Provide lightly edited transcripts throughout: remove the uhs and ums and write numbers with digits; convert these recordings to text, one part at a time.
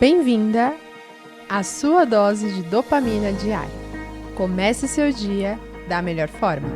Bem-vinda à sua dose de dopamina diária. Comece seu dia da melhor forma.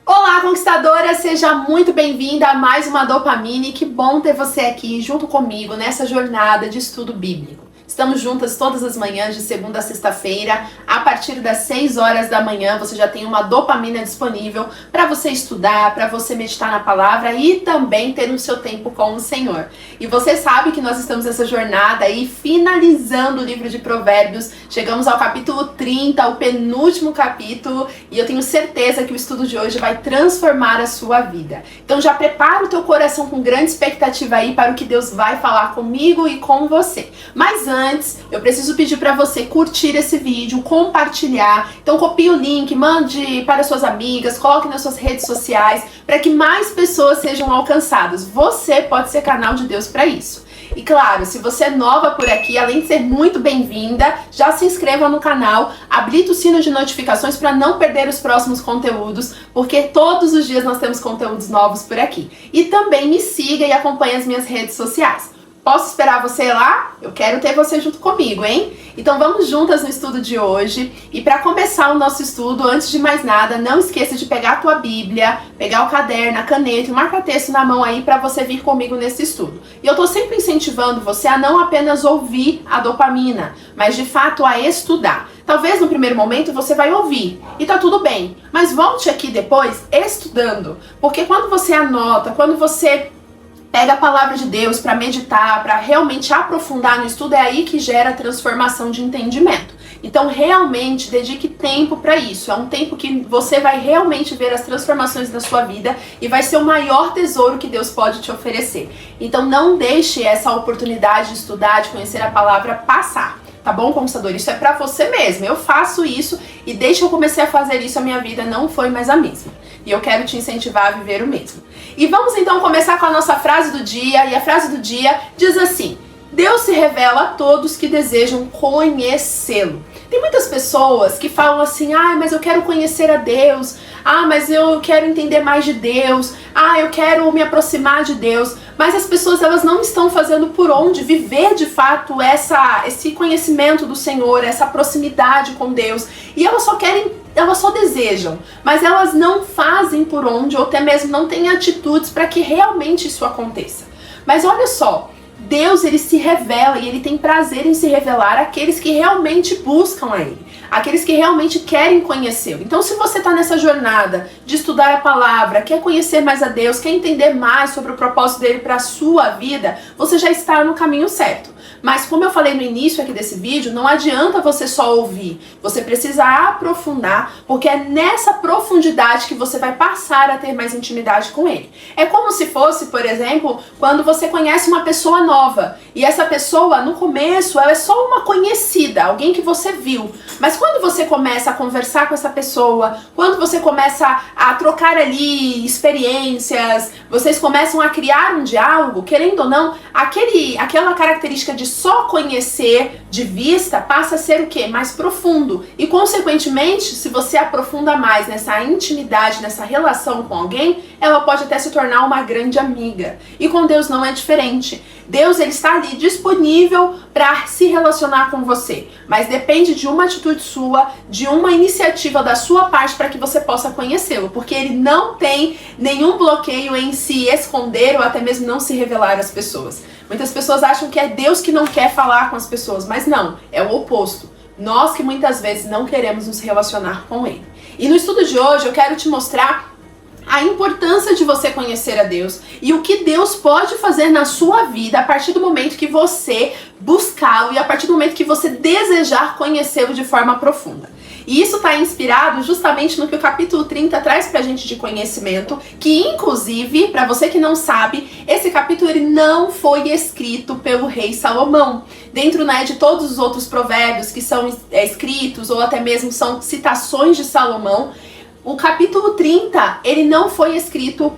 Olá, conquistadora! Seja muito bem-vinda a mais uma Dopamine. Que bom ter você aqui junto comigo nessa jornada de estudo bíblico. Estamos juntas todas as manhãs, de segunda a sexta-feira. A partir das 6 horas da manhã, você já tem uma dopamina disponível para você estudar, para você meditar na palavra e também ter o seu tempo com o Senhor. E você sabe que nós estamos nessa jornada aí, finalizando o livro de Provérbios. Chegamos ao capítulo 30, o penúltimo capítulo, e eu tenho certeza que o estudo de hoje vai transformar a sua vida. Então já prepara o teu coração com grande expectativa aí para o que Deus vai falar comigo e com você. Mas antes, eu preciso pedir para você curtir esse vídeo, compartilhar. Então copie o link, mande para suas amigas, coloque nas suas redes sociais, para que mais pessoas sejam alcançadas. Você pode ser canal de Deus para isso. E claro, se você é nova por aqui, além de ser muito bem-vinda, já se inscreva no canal, habilita o sino de notificações para não perder os próximos conteúdos, porque todos os dias nós temos conteúdos novos por aqui. E também me siga e acompanhe as minhas redes sociais. Posso esperar você lá? Eu quero ter você junto comigo, hein? Então vamos juntas no estudo de hoje. E para começar o nosso estudo, antes de mais nada, não esqueça de pegar a tua Bíblia, pegar o caderno, a caneta e o marca-texto na mão aí para você vir comigo nesse estudo. E eu tô sempre incentivando você a não apenas ouvir a dopamina, mas de fato a estudar. Talvez no primeiro momento você vai ouvir e tá tudo bem, mas volte aqui depois estudando, porque quando você anota, quando você pega a palavra de Deus para meditar, para realmente aprofundar no estudo, é aí que gera a transformação de entendimento. Então realmente dedique tempo para isso. É um tempo que você vai realmente ver as transformações da sua vida e vai ser o maior tesouro que Deus pode te oferecer. Então não deixe essa oportunidade de estudar, de conhecer a palavra passar. Tá bom, conquistador? Isso é pra você mesmo. Eu faço isso e desde que eu comecei a fazer isso, a minha vida não foi mais a mesma. E eu quero te incentivar a viver o mesmo. E vamos então começar com a nossa frase do dia. E a frase do dia diz assim: Deus se revela a todos que desejam conhecê-lo. Tem muitas pessoas que falam assim: ah, mas eu quero conhecer a Deus. Ah, mas eu quero entender mais de Deus. Ah, eu quero me aproximar de Deus. Mas as pessoas, elas não estão fazendo por onde viver de fato esse conhecimento do Senhor, essa proximidade com Deus. E elas só desejam, mas elas não fazem por onde, ou até mesmo não têm atitudes para que realmente isso aconteça. Mas olha só, Deus, ele se revela e ele tem prazer em se revelar àqueles que realmente buscam a ele, aqueles que realmente querem conhecê-lo. Então, se você está nessa jornada de estudar a palavra, quer conhecer mais a Deus, quer entender mais sobre o propósito dele para a sua vida, você já está no caminho certo. Mas como eu falei no início aqui desse vídeo, não adianta você só ouvir. Você precisa aprofundar, porque é nessa profundidade que você vai passar a ter mais intimidade com ele. É como se fosse, por exemplo, quando você conhece uma pessoa nova. E essa pessoa, no começo, ela é só uma conhecida, alguém que você viu. Mas quando você começa a conversar com essa pessoa, quando você começa a trocar ali experiências, vocês começam a criar um diálogo, querendo ou não, aquela característica de só conhecer de vista passa a ser o quê? Mais profundo. E consequentemente, se você aprofunda mais nessa intimidade, nessa relação com alguém, ela pode até se tornar uma grande amiga. E com Deus não é diferente. Deus, ele está ali disponível para se relacionar com você, mas depende de uma atitude sua, de uma iniciativa da sua parte para que você possa conhecê-lo, porque ele não tem nenhum bloqueio em se esconder ou até mesmo não se revelar às pessoas. Muitas pessoas acham que é Deus que não quer falar com as pessoas, mas não, é o oposto. Nós que muitas vezes não queremos nos relacionar com ele. E no estudo de hoje eu quero te mostrar a importância de você conhecer a Deus e o que Deus pode fazer na sua vida a partir do momento que você buscá-lo e a partir do momento que você desejar conhecê-lo de forma profunda. E isso está inspirado justamente no que o capítulo 30 traz pra gente de conhecimento, que inclusive, para você que não sabe, esse capítulo ele não foi escrito pelo rei Salomão. Dentro, de todos os outros provérbios que são escritos ou até mesmo são citações de Salomão, o capítulo 30, ele não foi escrito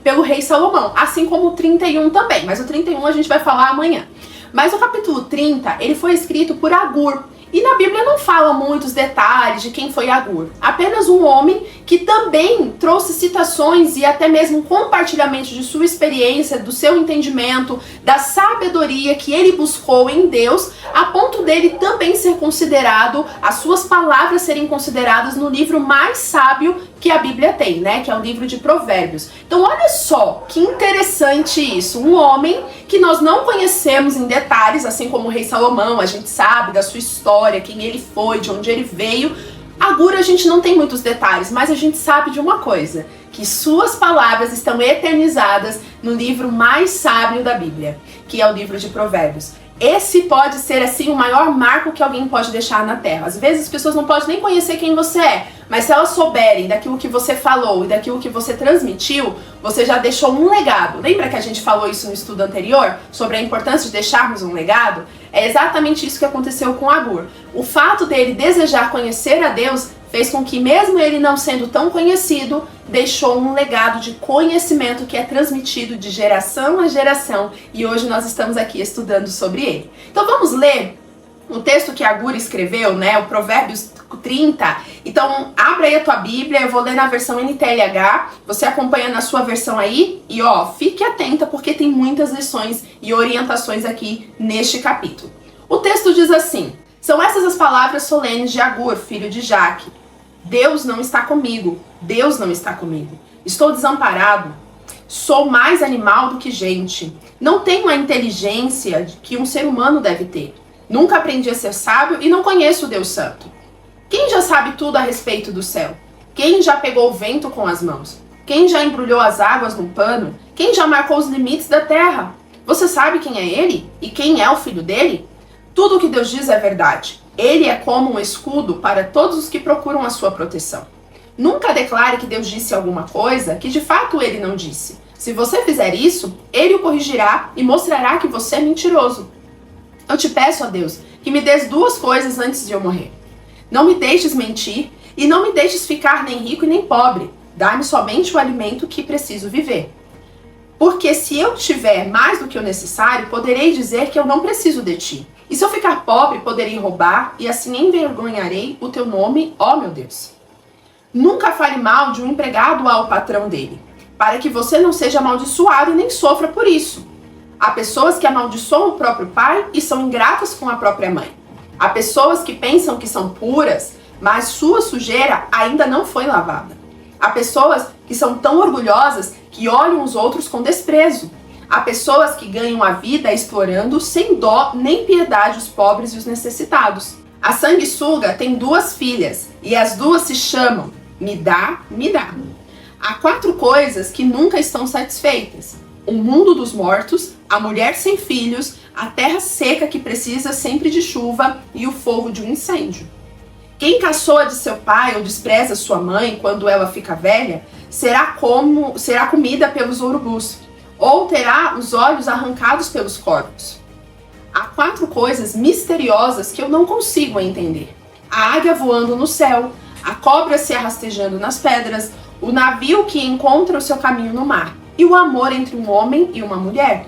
pelo rei Salomão, assim como o 31 também, mas o 31 a gente vai falar amanhã. Mas o capítulo 30, ele foi escrito por Agur. E na Bíblia não fala muitos detalhes de quem foi Agur. Apenas um homem que também trouxe citações e até mesmo compartilhamento de sua experiência, do seu entendimento, da sabedoria que ele buscou em Deus, a ponto dele também ser considerado, as suas palavras serem consideradas no livro mais sábio que a Bíblia tem, né? Que é o livro de Provérbios. Então olha só que interessante isso. Um homem que nós não conhecemos em detalhes, assim como o rei Salomão, a gente sabe da sua história, quem ele foi, de onde ele veio. Agur a gente não tem muitos detalhes, mas a gente sabe de uma coisa, que suas palavras estão eternizadas no livro mais sábio da Bíblia, que é o livro de Provérbios. Esse pode ser, assim, o maior marco que alguém pode deixar na Terra. Às vezes as pessoas não podem nem conhecer quem você é, mas se elas souberem daquilo que você falou e daquilo que você transmitiu, você já deixou um legado. Lembra que a gente falou isso no estudo anterior? Sobre a importância de deixarmos um legado? É exatamente isso que aconteceu com Agur. O fato dele desejar conhecer a Deus fez com que, mesmo ele não sendo tão conhecido, deixou um legado de conhecimento que é transmitido de geração a geração, e hoje nós estamos aqui estudando sobre ele. Então vamos ler o texto que Agur escreveu, né, o Provérbios 30. Então abre aí a tua Bíblia, eu vou ler na versão NTLH, você acompanha na sua versão aí, e ó, fique atenta porque tem muitas lições e orientações aqui neste capítulo. O texto diz assim: são essas as palavras solenes de Agur, filho de Jaque. Deus não está comigo, Deus não está comigo. Estou desamparado, sou mais animal do que gente. Não tenho a inteligência que um ser humano deve ter. Nunca aprendi a ser sábio e não conheço o Deus Santo. Quem já sabe tudo a respeito do céu? Quem já pegou o vento com as mãos? Quem já embrulhou as águas num pano? Quem já marcou os limites da terra? Você sabe quem é ele? E quem é o filho dele? Tudo o que Deus diz é verdade. Ele é como um escudo para todos os que procuram a sua proteção. Nunca declare que Deus disse alguma coisa que de fato ele não disse. Se você fizer isso, ele o corrigirá e mostrará que você é mentiroso. Eu te peço, ó Deus, que me des duas coisas antes de eu morrer. Não me deixes mentir e não me deixes ficar nem rico e nem pobre. Dá-me somente o alimento que preciso viver. Porque se eu tiver mais do que o necessário, poderei dizer que eu não preciso de ti. E se eu ficar pobre, poderei roubar, e assim envergonharei o teu nome, ó meu Deus. Nunca fale mal de um empregado ao patrão dele, para que você não seja amaldiçoado e nem sofra por isso. Há pessoas que amaldiçoam o próprio pai e são ingratas com a própria mãe. Há pessoas que pensam que são puras, mas sua sujeira ainda não foi lavada. Há pessoas que são tão orgulhosas que olham os outros com desprezo. Há pessoas que ganham a vida explorando sem dó nem piedade os pobres e os necessitados. A sanguessuga tem duas filhas e as duas se chamam me dá, me dá. Há 4 coisas que nunca estão satisfeitas: o mundo dos mortos, a mulher sem filhos, a terra seca que precisa sempre de chuva e o fogo de um incêndio. Quem caçoa de seu pai ou despreza sua mãe quando ela fica velha, será comida pelos urubus, ou terá os olhos arrancados pelos corvos. Há 4 coisas misteriosas que eu não consigo entender: a águia voando no céu, a cobra se arrastejando nas pedras, o navio que encontra o seu caminho no mar, e o amor entre um homem e uma mulher.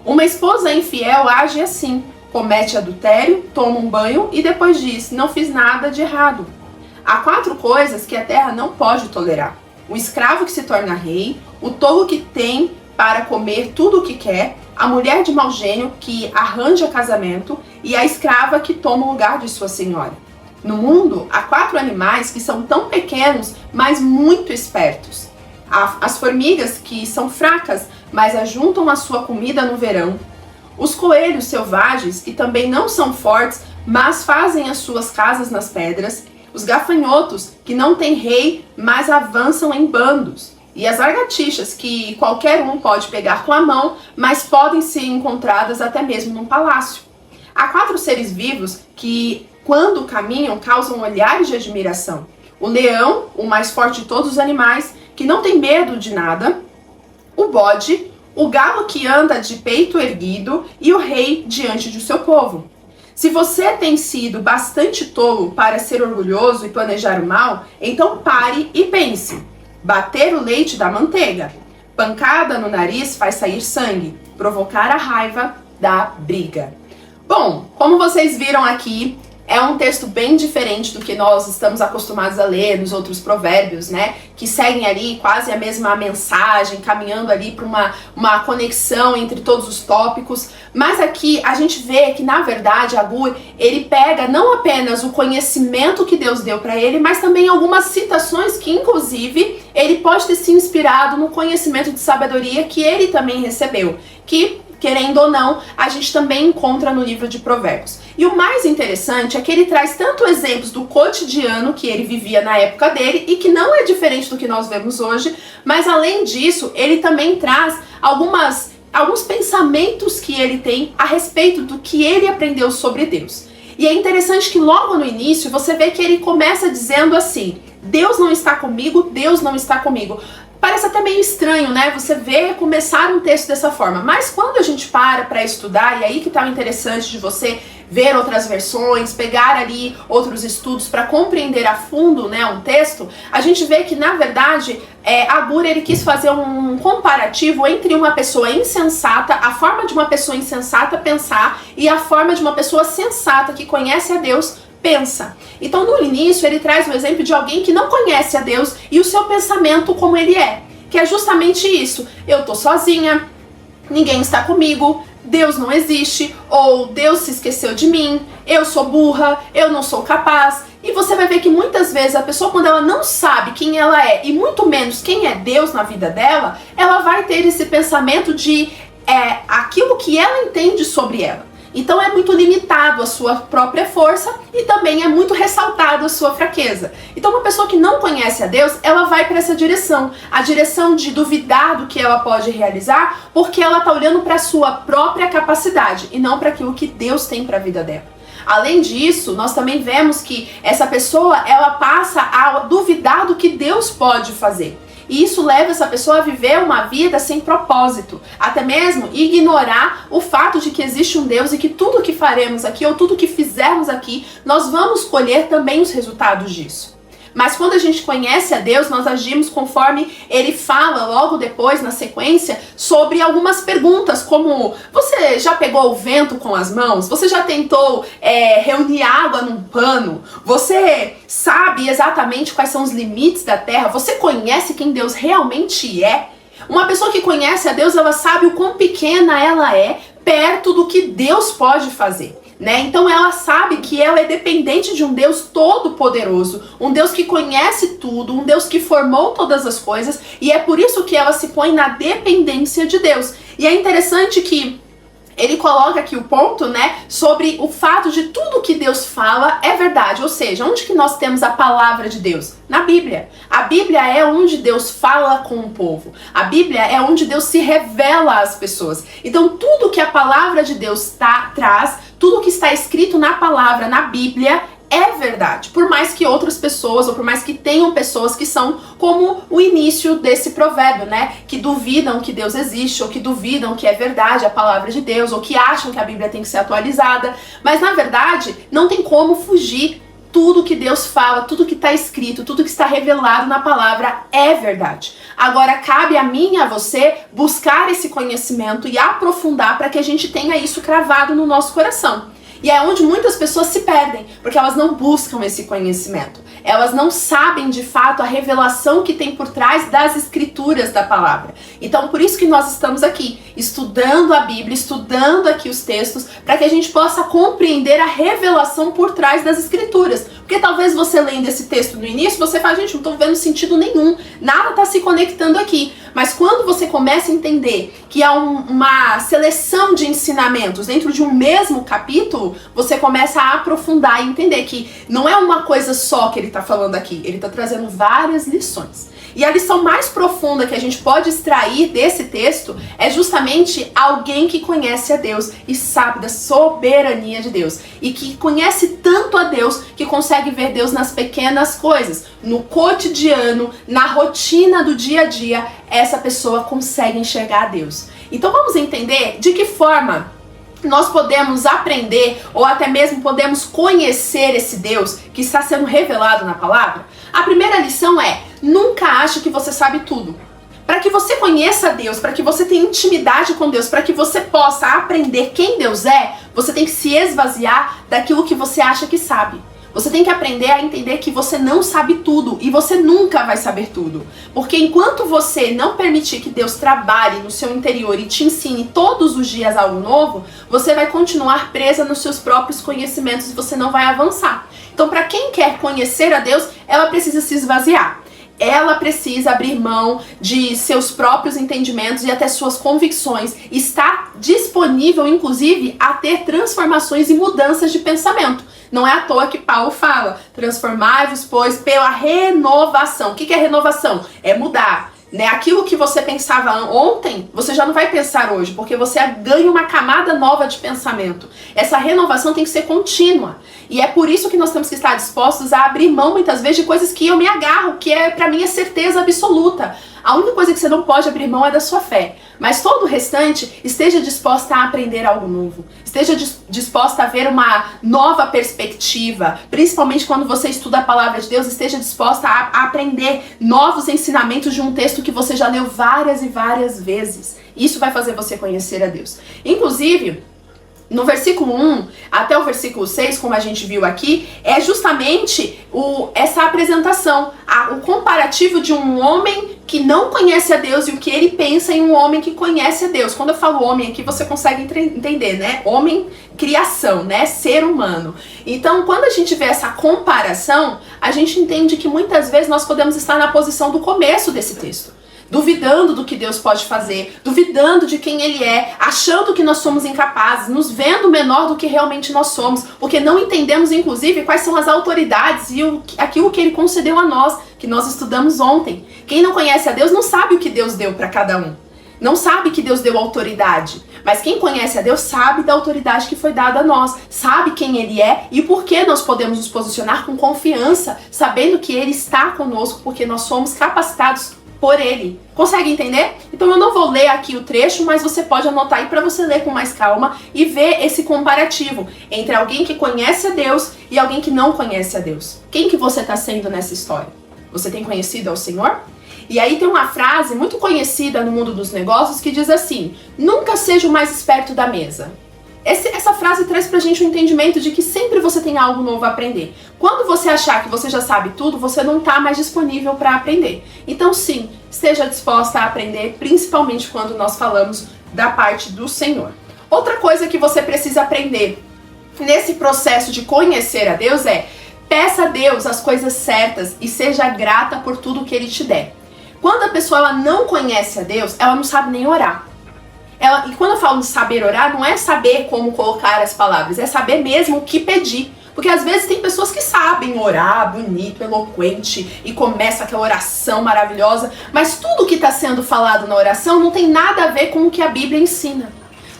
Uma esposa infiel age assim: comete adultério, toma um banho e depois diz: não fiz nada de errado. Há 4 coisas que a terra não pode tolerar: o escravo que se torna rei, o tolo que tem para comer tudo o que quer, a mulher de mau gênio que arranja casamento e a escrava que toma o lugar de sua senhora. No mundo, há 4 animais que são tão pequenos, mas muito espertos. Há as formigas que são fracas, mas ajuntam a sua comida no verão. Os coelhos selvagens que também não são fortes, mas fazem as suas casas nas pedras. Os gafanhotos que não têm rei, mas avançam em bandos. E as lagartixas, que qualquer um pode pegar com a mão, mas podem ser encontradas até mesmo num palácio. Há 4 seres vivos que, quando caminham, causam olhares de admiração. O leão, o mais forte de todos os animais, que não tem medo de nada. O bode, o galo que anda de peito erguido e o rei diante do seu povo. Se você tem sido bastante tolo para ser orgulhoso e planejar o mal, então pare e pense. Bater o leite dá manteiga. Pancada no nariz faz sair sangue. Provocar a raiva dá briga. Bom, como vocês viram aqui, É um texto bem diferente do que nós estamos acostumados a ler nos outros provérbios, né? Que seguem ali quase a mesma mensagem, caminhando ali para uma conexão entre todos os tópicos. Mas aqui a gente vê que, na verdade, Agur, ele pega não apenas o conhecimento que Deus deu para ele, mas também algumas citações que, inclusive, ele pode ter se inspirado no conhecimento de sabedoria que ele também recebeu. Que, querendo ou não, a gente também encontra no livro de Provérbios. E o mais interessante é que ele traz tanto exemplos do cotidiano que ele vivia na época dele e que não é diferente do que nós vemos hoje, mas além disso, ele também traz alguns pensamentos que ele tem a respeito do que ele aprendeu sobre Deus. E é interessante que logo no início você vê que ele começa dizendo assim: Deus não está comigo, Deus não está comigo. Parece até meio estranho, né? Você vê começar um texto dessa forma. Mas quando a gente para estudar, e aí que tá o interessante de você ver outras versões, pegar ali outros estudos para compreender a fundo, né, um texto, a gente vê que, na verdade, Agur, ele quis fazer um comparativo entre uma pessoa insensata, a forma de uma pessoa insensata pensar, e a forma de uma pessoa sensata que conhece a Deus pensa. Então, no início, ele traz o exemplo de alguém que não conhece a Deus e o seu pensamento como ele é, que é justamente isso: eu tô sozinha, ninguém está comigo, Deus não existe, ou Deus se esqueceu de mim, eu sou burra, eu não sou capaz. E você vai ver que muitas vezes a pessoa, quando ela não sabe quem ela é, e muito menos quem é Deus na vida dela, ela vai ter esse pensamento de aquilo que ela entende sobre ela. Então é muito limitado a sua própria força e também é muito ressaltado a sua fraqueza. Então uma pessoa que não conhece a Deus, ela vai para essa direção, a direção de duvidar do que ela pode realizar, porque ela está olhando para a sua própria capacidade e não para aquilo que Deus tem para a vida dela. Além disso, nós também vemos que essa pessoa, ela passa a duvidar do que Deus pode fazer. E isso leva essa pessoa a viver uma vida sem propósito, até mesmo ignorar o fato de que existe um Deus e que tudo que faremos aqui, ou tudo que fizermos aqui, nós vamos colher também os resultados disso. Mas quando a gente conhece a Deus, nós agimos conforme ele fala logo depois, na sequência, sobre algumas perguntas, como: você já pegou o vento com as mãos? Você já tentou reunir água num pano? Você sabe exatamente quais são os limites da terra? Você conhece quem Deus realmente é? Uma pessoa que conhece a Deus, ela sabe o quão pequena ela é perto do que Deus pode fazer. Então ela sabe que ela é dependente de um Deus todo-poderoso, um Deus que conhece tudo, um Deus que formou todas as coisas, e é por isso que ela se põe na dependência de Deus. E é interessante que ele coloca aqui o ponto, sobre o fato de tudo que Deus fala é verdade. Ou seja, onde que nós temos a palavra de Deus? Na Bíblia. A Bíblia é onde Deus fala com o povo. A Bíblia é onde Deus se revela às pessoas. Então, tudo que a palavra de Deus traz, tudo que está escrito na palavra, na Bíblia, é verdade, por mais que outras pessoas, ou por mais que tenham pessoas que são como o início desse provérbio, que duvidam que Deus existe, ou que duvidam que é verdade a palavra de Deus, ou que acham que a Bíblia tem que ser atualizada, mas na verdade não tem como fugir. Tudo que Deus fala, tudo que está escrito, tudo que está revelado na palavra é verdade. Agora cabe a mim e a você buscar esse conhecimento e aprofundar para que a gente tenha isso cravado no nosso coração. E é onde muitas pessoas se perdem, porque elas não buscam esse conhecimento. Elas não sabem de fato a revelação que tem por trás das escrituras da palavra. Então por isso que nós estamos aqui, estudando a Bíblia, estudando aqui os textos, para que a gente possa compreender a revelação por trás das escrituras. Porque talvez você lendo esse texto no início, você fala: gente, não estou vendo sentido nenhum, nada está se conectando aqui. Mas quando você começa a entender que há uma seleção de ensinamentos dentro de um mesmo capítulo, você começa a aprofundar e entender que não é uma coisa só que ele está falando aqui, ele está trazendo várias lições. E a lição mais profunda que a gente pode extrair desse texto é justamente alguém que conhece a Deus e sabe da soberania de Deus. E que conhece tanto a Deus que consegue ver Deus nas pequenas coisas, no cotidiano, na rotina do dia a dia. Essa pessoa consegue enxergar a Deus. Então vamos entender de que forma nós podemos aprender ou até mesmo podemos conhecer esse Deus que está sendo revelado na palavra. A primeira lição é: nunca ache que você sabe tudo. Para que você conheça Deus, para que você tenha intimidade com Deus, para que você possa aprender quem Deus é, você tem que se esvaziar daquilo que você acha que sabe. Você tem que aprender a entender que você não sabe tudo e você nunca vai saber tudo. Porque enquanto você não permitir que Deus trabalhe no seu interior e te ensine todos os dias algo novo, você vai continuar presa nos seus próprios conhecimentos e você não vai avançar. Então, para quem quer conhecer a Deus, ela precisa se esvaziar. Ela precisa abrir mão de seus próprios entendimentos e até suas convicções. Está disponível, inclusive, a ter transformações e mudanças de pensamento. Não é à toa que Paulo fala, transformai-vos, pois, pela renovação. O que é renovação? É mudar. Né? Aquilo que você pensava ontem, você já não vai pensar hoje, porque você ganha uma camada nova de pensamento. Essa renovação tem que ser contínua. E é por isso que nós temos que estar dispostos a abrir mão, muitas vezes, de coisas que eu me agarro, que pra mim é certeza absoluta. A única coisa que você não pode abrir mão é da sua fé. Mas todo o restante, esteja disposta a aprender algo novo. Esteja disposta a ver uma nova perspectiva. Principalmente quando você estuda a palavra de Deus, esteja disposta a aprender novos ensinamentos de um texto que você já leu várias e várias vezes. Isso vai fazer você conhecer a Deus. Inclusive, no versículo 1 até o versículo 6, como a gente viu aqui, é justamente essa apresentação, o comparativo de um homem que não conhece a Deus e o que ele pensa em um homem que conhece a Deus. Quando eu falo homem aqui, você consegue entender, né? Homem, criação, né? Ser humano. Então, quando a gente vê essa comparação, a gente entende que muitas vezes nós podemos estar na posição do começo desse texto. Duvidando do que Deus pode fazer, duvidando de quem Ele é, achando que nós somos incapazes, nos vendo menor do que realmente nós somos, porque não entendemos, inclusive, quais são as autoridades e aquilo que Ele concedeu a nós, que nós estudamos ontem. Quem não conhece a Deus não sabe o que Deus deu para cada um. Não sabe que Deus deu autoridade. Mas quem conhece a Deus sabe da autoridade que foi dada a nós. Sabe quem Ele é e por que nós podemos nos posicionar com confiança, sabendo que Ele está conosco, porque nós somos capacitados por Ele. Consegue entender? Então eu não vou ler aqui o trecho, mas você pode anotar aí para você ler com mais calma e ver esse comparativo entre alguém que conhece a Deus e alguém que não conhece a Deus. Quem que você está sendo nessa história? Você tem conhecido ao Senhor? E aí tem uma frase muito conhecida no mundo dos negócios que diz assim: nunca seja o mais esperto da mesa. Essa frase traz pra gente um entendimento de que sempre você tem algo novo a aprender. Quando você achar que você já sabe tudo, você não tá mais disponível para aprender. Então sim, esteja disposta a aprender, principalmente quando nós falamos da parte do Senhor. Outra coisa que você precisa aprender nesse processo de conhecer a Deus é: peça a Deus as coisas certas e seja grata por tudo que Ele te der. Quando a pessoa ela não conhece a Deus, ela não sabe nem orar. E quando eu falo de saber orar, não é saber como colocar as palavras, é saber mesmo o que pedir. Porque às vezes tem pessoas que sabem orar bonito, eloquente, e começa aquela oração maravilhosa, mas tudo que está sendo falado na oração não tem nada a ver com o que a Bíblia ensina.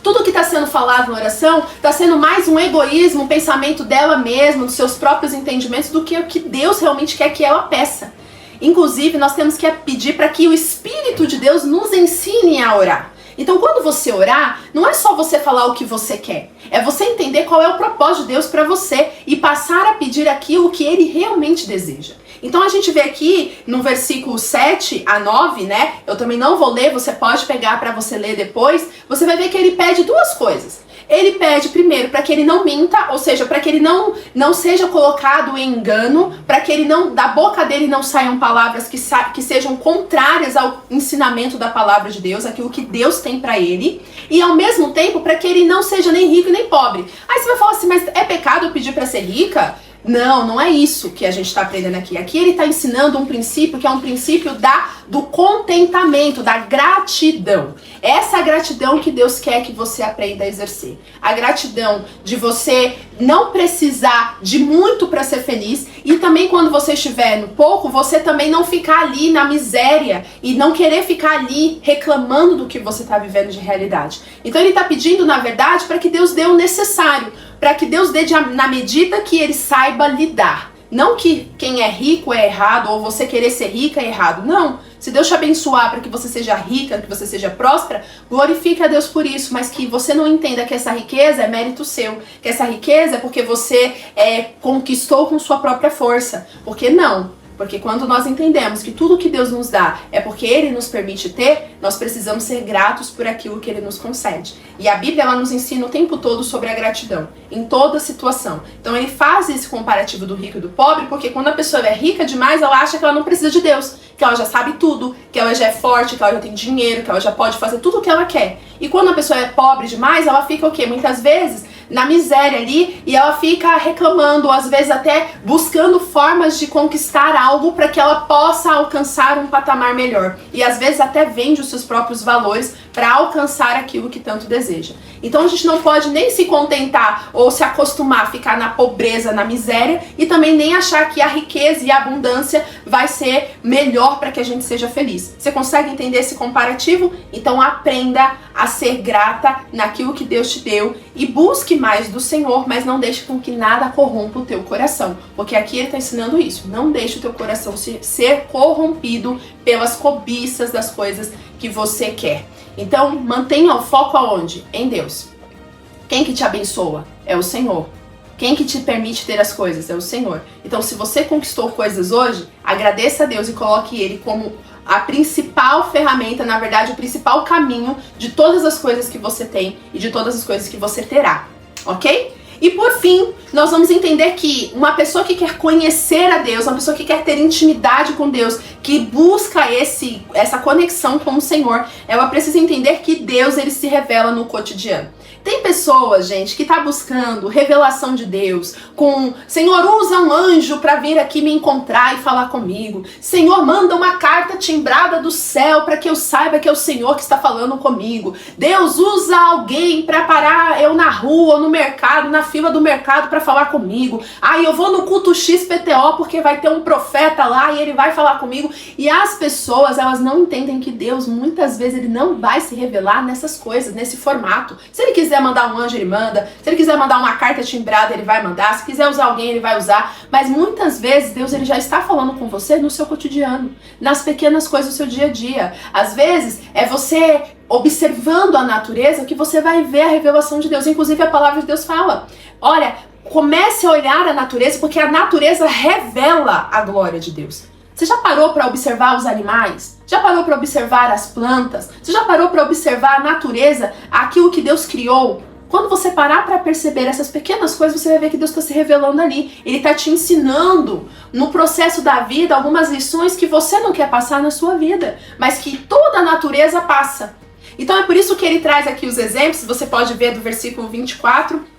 Tudo que está sendo falado na oração está sendo mais um egoísmo, um pensamento dela mesma, dos seus próprios entendimentos, do que o que Deus realmente quer que ela peça. Inclusive, nós temos que pedir para que o Espírito de Deus nos ensine a orar. Então, quando você orar, não é só você falar o que você quer. É você entender qual é o propósito de Deus para você e passar a pedir aquilo que Ele realmente deseja. Então, a gente vê aqui no versículo 7 a 9, né? Eu também não vou ler, você pode pegar para você ler depois. Você vai ver que Ele pede duas coisas. Ele pede primeiro para que ele não minta, ou seja, para que ele não seja colocado em engano, para que ele não, da boca dele não saiam palavras que sejam contrárias ao ensinamento da palavra de Deus, aquilo que Deus tem para ele, e ao mesmo tempo para que ele não seja nem rico nem pobre. Aí você vai falar assim, mas é pecado eu pedir para ser rica? Não, não é isso que a gente está aprendendo aqui. Aqui ele está ensinando um princípio que é um princípio do contentamento, da gratidão. Essa gratidão que Deus quer que você aprenda a exercer. A gratidão de você não precisar de muito para ser feliz e também quando você estiver no pouco, você também não ficar ali na miséria e não querer ficar ali reclamando do que você está vivendo de realidade. Então ele está pedindo, na verdade, para que Deus dê o necessário, para que Deus dê na medida que ele saiba lidar. Não que quem é rico é errado ou você querer ser rica é errado. Não. Se Deus te abençoar para que você seja rica, que você seja próspera, glorifique a Deus por isso, mas que você não entenda que essa riqueza é mérito seu, que essa riqueza é porque você conquistou com sua própria força. Porque não. Porque quando nós entendemos que tudo que Deus nos dá é porque Ele nos permite ter, nós precisamos ser gratos por aquilo que Ele nos concede. E a Bíblia, ela nos ensina o tempo todo sobre a gratidão, em toda situação. Então ele faz esse comparativo do rico e do pobre, porque quando a pessoa é rica demais, ela acha que ela não precisa de Deus, que ela já sabe tudo, que ela já é forte, que ela já tem dinheiro, que ela já pode fazer tudo o que ela quer. E quando a pessoa é pobre demais, ela fica o quê? Muitas vezes na miséria ali, e ela fica reclamando, às vezes até buscando formas de conquistar algo para que ela possa alcançar um patamar melhor. E às vezes até vende os seus próprios valores para alcançar aquilo que tanto deseja. Então a gente não pode nem se contentar ou se acostumar a ficar na pobreza, na miséria, e também nem achar que a riqueza e a abundância vai ser melhor para que a gente seja feliz. Você consegue entender esse comparativo? Então aprenda a ser grata naquilo que Deus te deu e busque mais do Senhor, mas não deixe com que nada corrompa o teu coração. Porque aqui ele está ensinando isso. Não deixe o teu coração ser corrompido pelas cobiças das coisas que você quer. Então, mantenha o foco aonde? Em Deus. Quem que te abençoa? É o Senhor. Quem que te permite ter as coisas? É o Senhor. Então, se você conquistou coisas hoje, agradeça a Deus e coloque Ele como a principal ferramenta, na verdade, o principal caminho de todas as coisas que você tem e de todas as coisas que você terá. Ok? E por fim, nós vamos entender que uma pessoa que quer conhecer a Deus, uma pessoa que quer ter intimidade com Deus, que busca essa conexão com o Senhor, ela precisa entender que Deus, ele se revela no cotidiano. Tem pessoas, gente, que tá buscando revelação de Deus, com Senhor, usa um anjo para vir aqui me encontrar e falar comigo. Senhor, manda uma carta timbrada do céu para que eu saiba que é o Senhor que está falando comigo. Deus, usa alguém para parar eu na rua, ou no mercado, na fila do mercado para falar comigo. Aí eu vou no culto XPTO porque vai ter um profeta lá e ele vai falar comigo. E as pessoas, elas não entendem que Deus, muitas vezes, ele não vai se revelar nessas coisas, nesse formato. Se ele quiser mandar um anjo, ele manda. Se ele quiser mandar uma carta timbrada, ele vai mandar. Se quiser usar alguém, ele vai usar. Mas muitas vezes Deus, ele já está falando com você no seu cotidiano, nas pequenas coisas do seu dia a dia. Às vezes é você observando a natureza que você vai ver a revelação de Deus. Inclusive a palavra de Deus fala, olha, comece a olhar a natureza, porque a natureza revela a glória de Deus. Você já parou para observar os animais? Já parou para observar as plantas? Você já parou para observar a natureza, aquilo que Deus criou? Quando você parar para perceber essas pequenas coisas, você vai ver que Deus está se revelando ali. Ele está te ensinando no processo da vida algumas lições que você não quer passar na sua vida, mas que toda a natureza passa. Então é por isso que ele traz aqui os exemplos. Você pode ver do versículo 24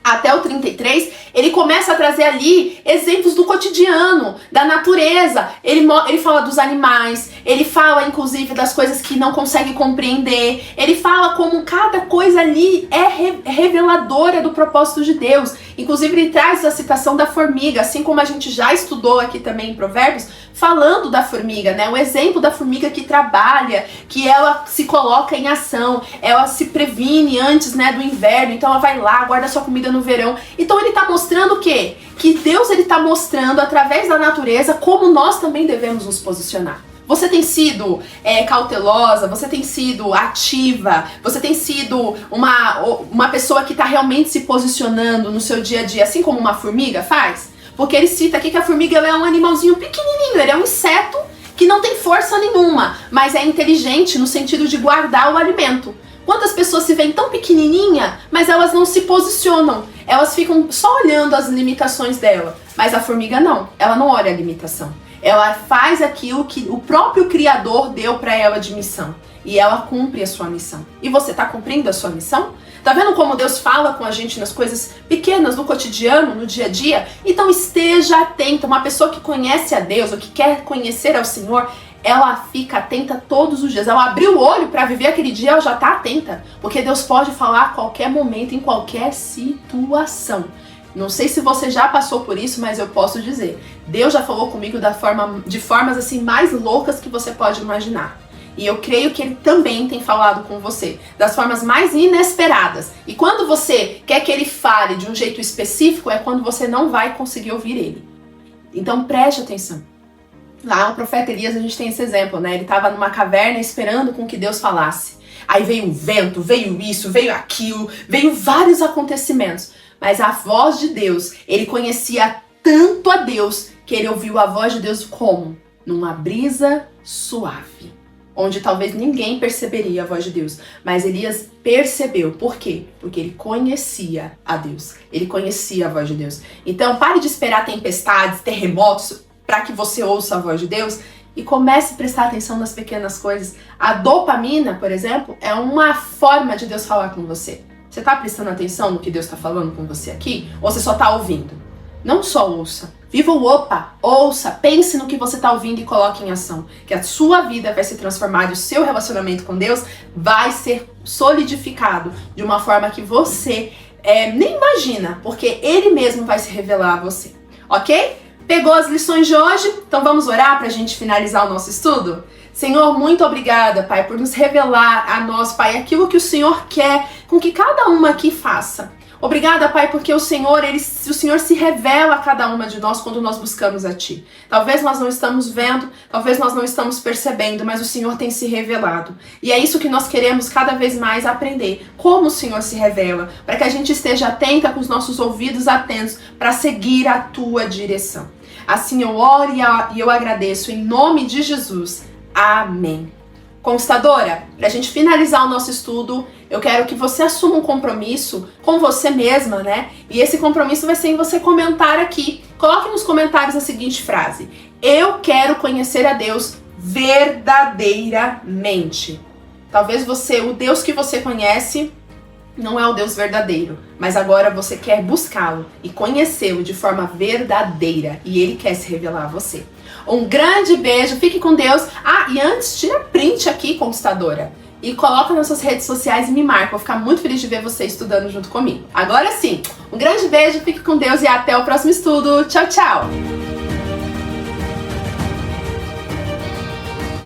até o 33, ele começa a trazer ali exemplos do cotidiano, da natureza. Ele fala dos animais, ele fala inclusive das coisas que não consegue compreender, ele fala como cada coisa ali é reveladora do propósito de Deus. Inclusive ele traz a citação da formiga, assim como a gente já estudou aqui também em Provérbios, falando da formiga, né? O exemplo da formiga que trabalha, que ela se coloca em ação, ela se previne antes, né, do inverno, então ela vai lá, guarda sua comida no verão. Então ele está mostrando o quê? Que Deus, ele está mostrando através da natureza como nós também devemos nos posicionar. Você tem sido cautelosa, você tem sido ativa, você tem sido uma pessoa que está realmente se posicionando no seu dia a dia, assim como uma formiga faz? Porque ele cita aqui que a formiga ela é um animalzinho pequenininho, ele é um inseto que não tem força nenhuma, mas é inteligente no sentido de guardar o alimento. Quantas pessoas se veem tão pequenininha, mas elas não se posicionam, elas ficam só olhando as limitações dela, mas a formiga não, ela não olha a limitação. Ela faz aquilo que o próprio Criador deu para ela de missão. E ela cumpre a sua missão. E você está cumprindo a sua missão? Tá vendo como Deus fala com a gente nas coisas pequenas, no cotidiano, no dia a dia? Então esteja atenta. Uma pessoa que conhece a Deus, ou que quer conhecer ao Senhor, ela fica atenta todos os dias. Ela abriu o olho para viver aquele dia, ela já está atenta. Porque Deus pode falar a qualquer momento, em qualquer situação. Não sei se você já passou por isso, mas eu posso dizer, Deus já falou comigo de formas assim mais loucas que você pode imaginar. E eu creio que Ele também tem falado com você, das formas mais inesperadas. E quando você quer que Ele fale de um jeito específico, é quando você não vai conseguir ouvir Ele. Então preste atenção. Lá no profeta Elias a gente tem esse exemplo, né? Ele estava numa caverna esperando com que Deus falasse. Aí veio um vento, veio isso, veio aquilo, veio vários acontecimentos. Mas a voz de Deus, ele conhecia tanto a Deus que ele ouviu a voz de Deus como? Numa brisa suave, onde talvez ninguém perceberia a voz de Deus, mas Elias percebeu. Por quê? Porque ele conhecia a Deus, ele conhecia a voz de Deus. Então pare de esperar tempestades, terremotos, para que você ouça a voz de Deus e comece a prestar atenção nas pequenas coisas. A dopamina, por exemplo, é uma forma de Deus falar com você. Você está prestando atenção no que Deus está falando com você aqui? Ou você só está ouvindo? Não só ouça. Viva o opa, ouça, pense no que você está ouvindo e coloque em ação. Que a sua vida vai se transformar e o seu relacionamento com Deus vai ser solidificado de uma forma que você nem imagina, porque Ele mesmo vai se revelar a você. Ok? Pegou as lições de hoje? Então vamos orar para a gente finalizar o nosso estudo? Senhor, muito obrigada, Pai, por nos revelar a nós, Pai, aquilo que o Senhor quer com que cada uma aqui faça. Obrigada, Pai, porque o Senhor se revela a cada uma de nós quando nós buscamos a Ti. Talvez nós não estamos vendo, talvez nós não estamos percebendo, mas o Senhor tem se revelado. E é isso que nós queremos cada vez mais aprender, como o Senhor se revela, para que a gente esteja atenta com os nossos ouvidos atentos para seguir a Tua direção. Assim eu oro e eu agradeço em nome de Jesus. Amém. Conquistadora, para a gente finalizar o nosso estudo, eu quero que você assuma um compromisso com você mesma, né? E esse compromisso vai ser em você comentar aqui. Coloque nos comentários a seguinte frase: eu quero conhecer a Deus verdadeiramente. Talvez o Deus que você conhece não é o Deus verdadeiro, mas agora você quer buscá-lo e conhecê-lo de forma verdadeira e Ele quer se revelar a você. Um grande beijo, fique com Deus. E antes, tira print aqui, conquistadora, e coloca nas suas redes sociais e me marca. Vou ficar muito feliz de ver você estudando junto comigo. Agora sim, um grande beijo, fique com Deus e até o próximo estudo. Tchau, tchau!